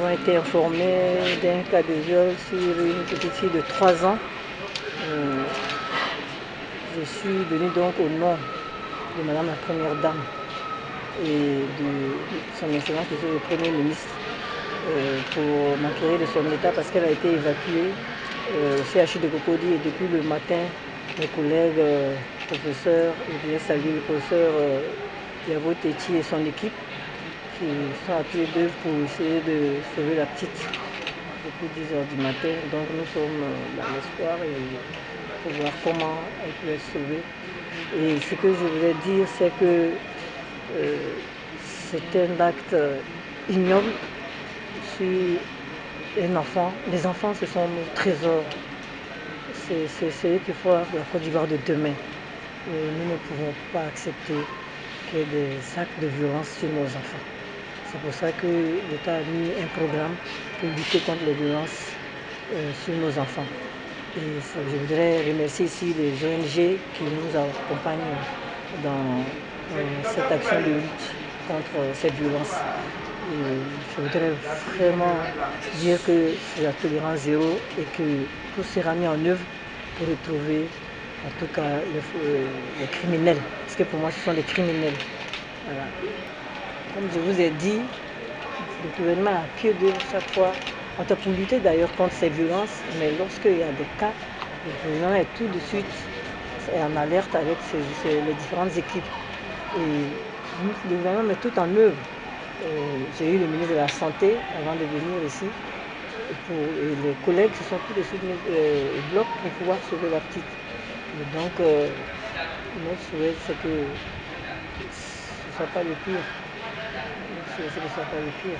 avons été informés d'un cas de viol sur une petite fille de 3 ans. Je suis venue donc au nom de Madame la Première Dame et de son Excellence Monsieur le Premier ministre pour m'inquiéter de son état parce qu'elle a été évacuée au CHU de Cocody, et depuis le matin, mes collègues professeurs, je voulais saluer le professeur Yavo Techi et son équipe qui sont à pied d'œuvre pour essayer de sauver la petite depuis 10 heures du matin. Donc nous sommes dans l'espoir pour voir comment elle peut être sauvée. Et ce que je voulais dire, c'est que c'est un acte ignoble sur un enfant. Les enfants, ce sont nos trésors. C'est eux qui font la Côte d'Ivoire de demain. Et nous ne pouvons pas accepter qu'il y ait des actes de violence sur nos enfants. C'est pour ça que l'État a mis un programme pour lutter contre les violences sur nos enfants. Et je voudrais remercier ici les ONG qui nous accompagnent dans cette action de lutte contre cette violence. Et je voudrais vraiment dire que c'est la tolérance zéro et que tout sera mis en œuvre pour retrouver en tout cas les criminels. Parce que pour moi, ce sont des criminels. Voilà. Comme je vous ai dit, le gouvernement a pied d'œuvre chaque fois, pour lutter d'ailleurs contre ces violences, mais lorsqu'il y a des cas, le gouvernement est tout de suite en alerte avec les différentes équipes. Et le gouvernement met tout en œuvre. J'ai eu le ministre de la Santé avant de venir ici. Et les collègues se sont tout de suite mis au bloc pour pouvoir sauver la petite. Et donc, notre souhait, c'est que ce ne soit pas le pire. Notre souhait, c'est que ce ne soit pas le pire.